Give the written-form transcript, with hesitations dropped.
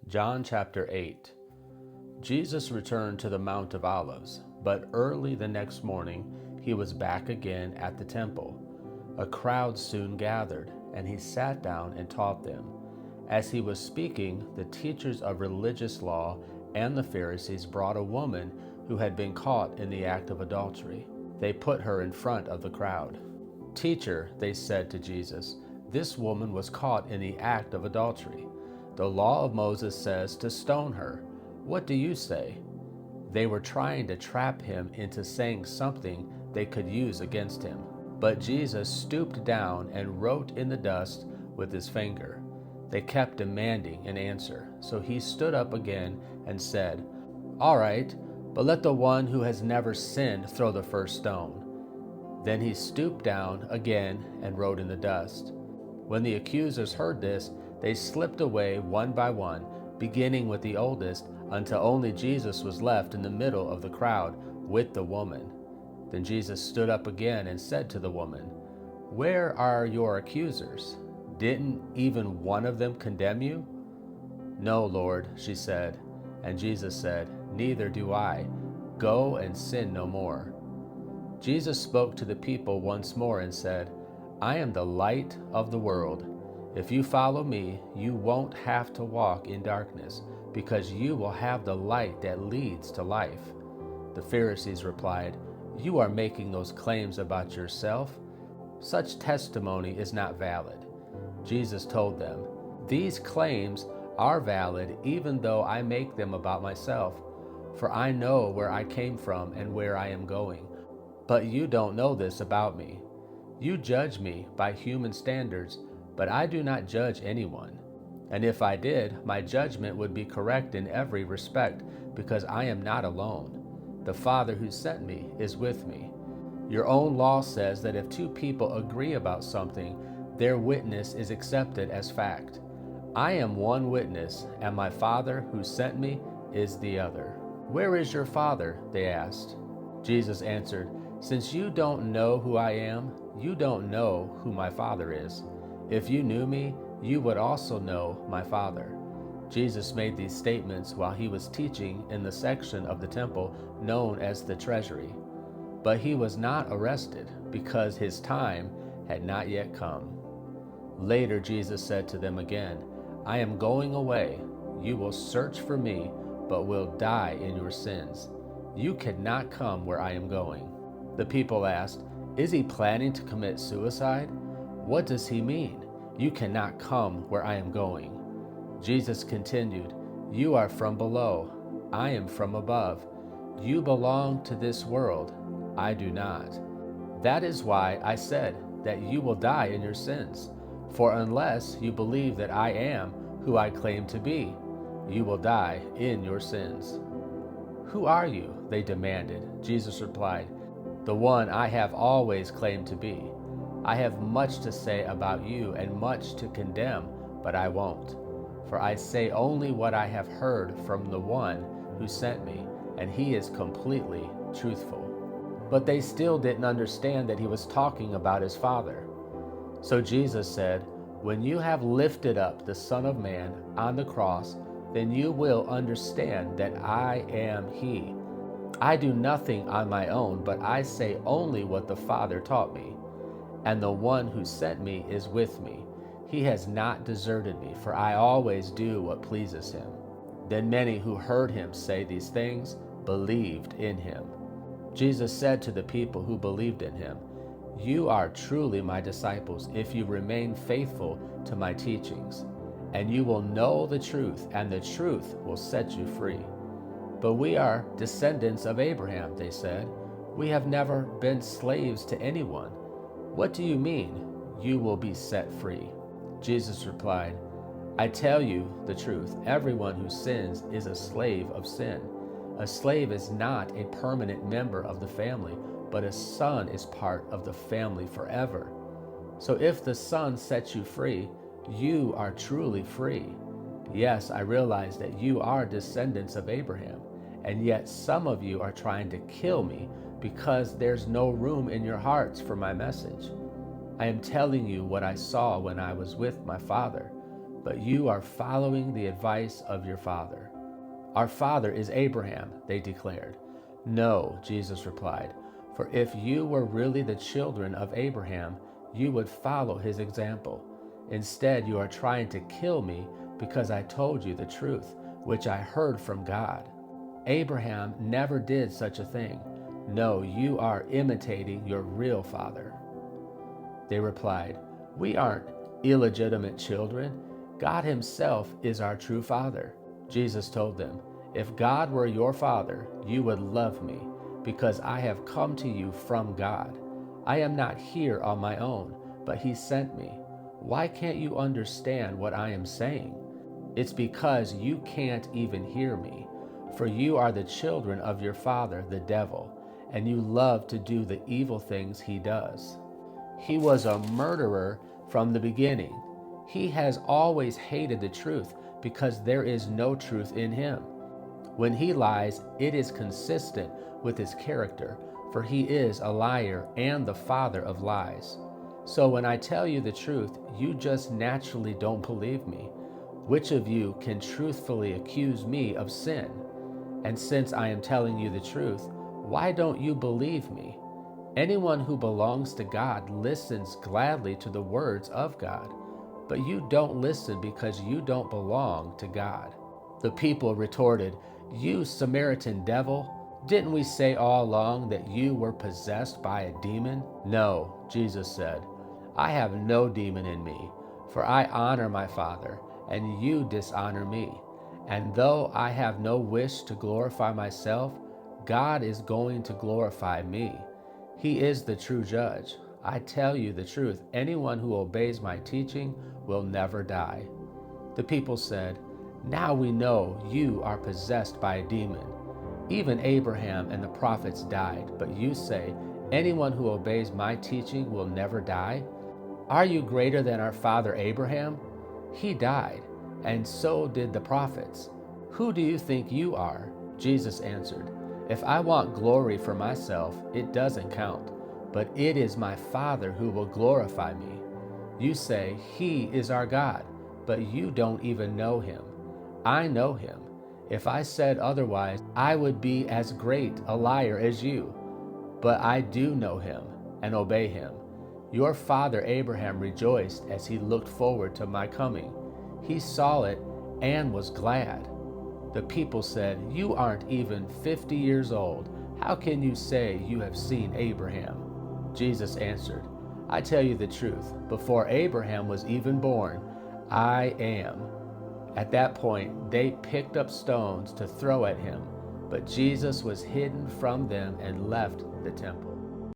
John chapter 8. Jesus returned to the Mount of Olives, but early the next morning he was back again at the temple. A crowd soon gathered, and he sat down and taught them. As he was speaking, the teachers of religious law and the Pharisees brought a woman who had been caught in the act of adultery. They put her in front of the crowd. "Teacher," they said to Jesus, "this woman was caught in the act of adultery. The law of Moses says to stone her. What do you say?" They were trying to trap him into saying something they could use against him. But Jesus stooped down and wrote in the dust with his finger. They kept demanding an answer, so he stood up again and said, "All right, but let the one who has never sinned throw the first stone." Then he stooped down again and wrote in the dust. When the accusers heard this, they slipped away one by one, beginning with the oldest, until only Jesus was left in the middle of the crowd with the woman. Then Jesus stood up again and said to the woman, "Where are your accusers? Didn't even one of them condemn you?" "No, Lord," she said. And Jesus said, "Neither do I. Go and sin no more." Jesus spoke to the people once more and said, "I am the light of the world. If you follow me, you won't have to walk in darkness, because you will have the light that leads to life." The Pharisees replied, "You are making those claims about yourself. Such testimony is not valid." Jesus told them, "These claims are valid even though I make them about myself, for I know where I came from and where I am going. But you don't know this about me. You judge me by human standards, but I do not judge anyone. And if I did, my judgment would be correct in every respect, because I am not alone. The Father who sent me is with me. Your own law says that if two people agree about something, their witness is accepted as fact. I am one witness, and my Father who sent me is the other." "Where is your Father?" they asked. Jesus answered, "Since you don't know who I am, you don't know who my Father is. If you knew me, you would also know my Father." Jesus made these statements while he was teaching in the section of the temple known as the treasury. But he was not arrested because his time had not yet come. Later, Jesus said to them again, "I am going away. You will search for me, but will die in your sins. You cannot come where I am going." The people asked, "Is he planning to commit suicide? What does he mean? You cannot come where I am going." Jesus continued, "You are from below. I am from above. You belong to this world. I do not. That is why I said that you will die in your sins. For unless you believe that I am who I claim to be, you will die in your sins." "Who are you?" they demanded. Jesus replied, "The one I have always claimed to be. I have much to say about you and much to condemn, but I won't. For I say only what I have heard from the one who sent me, and he is completely truthful." But they still didn't understand that he was talking about his Father. So Jesus said, "When you have lifted up the Son of Man on the cross, then you will understand that I am he. I do nothing on my own, but I say only what the Father taught me. And the one who sent me is with me. He has not deserted me, for I always do what pleases him." Then many who heard him say these things believed in him. Jesus said to the people who believed in him, "You are truly my disciples if you remain faithful to my teachings, and you will know the truth, and the truth will set you free." "But we are descendants of Abraham," they said. "We have never been slaves to anyone. What do you mean, you will be set free?" Jesus replied, "I tell you the truth. Everyone who sins is a slave of sin. A slave is not a permanent member of the family, but a son is part of the family forever. So if the Son sets you free, you are truly free. Yes, I realize that you are descendants of Abraham, and yet some of you are trying to kill me because there's no room in your hearts for my message. I am telling you what I saw when I was with my Father, but you are following the advice of your father." "Our father is Abraham," they declared. "No," Jesus replied, "for if you were really the children of Abraham, you would follow his example. Instead, you are trying to kill me because I told you the truth, which I heard from God. Abraham never did such a thing. No, you are imitating your real father." They replied, "We aren't illegitimate children. God himself is our true father." Jesus told them, "If God were your father, you would love me, because I have come to you from God. I am not here on my own, but he sent me. Why can't you understand what I am saying? It's because you can't even hear me, for you are the children of your father, the devil, and you love to do the evil things he does. He was a murderer from the beginning. He has always hated the truth because there is no truth in him. When he lies, it is consistent with his character, for he is a liar and the father of lies. So when I tell you the truth, you just naturally don't believe me. Which of you can truthfully accuse me of sin? And since I am telling you the truth, why don't you believe me? Anyone who belongs to God listens gladly to the words of God, but you don't listen because you don't belong to God." The people retorted, "You Samaritan devil, didn't we say all along that you were possessed by a demon?" "No," Jesus said, "I have no demon in me, for I honor my Father, and you dishonor me. And though I have no wish to glorify myself, God is going to glorify me. He is the true judge. I tell you the truth, anyone who obeys my teaching will never die." The people said, "Now we know you are possessed by a demon. Even Abraham and the prophets died, but you say, anyone who obeys my teaching will never die? Are you greater than our father Abraham? He died, and so did the prophets. Who do you think you are?" Jesus answered, "If I want glory for myself, it doesn't count, but it is my Father who will glorify me. You say, he is our God, but you don't even know him. I know him. If I said otherwise, I would be as great a liar as you. But I do know him and obey him. Your father Abraham rejoiced as he looked forward to my coming. He saw it and was glad." The people said, "You aren't even 50 years old. How can you say you have seen Abraham?" Jesus answered, "I tell you the truth, before Abraham was even born, I am." At that point, they picked up stones to throw at him, but Jesus was hidden from them and left the temple.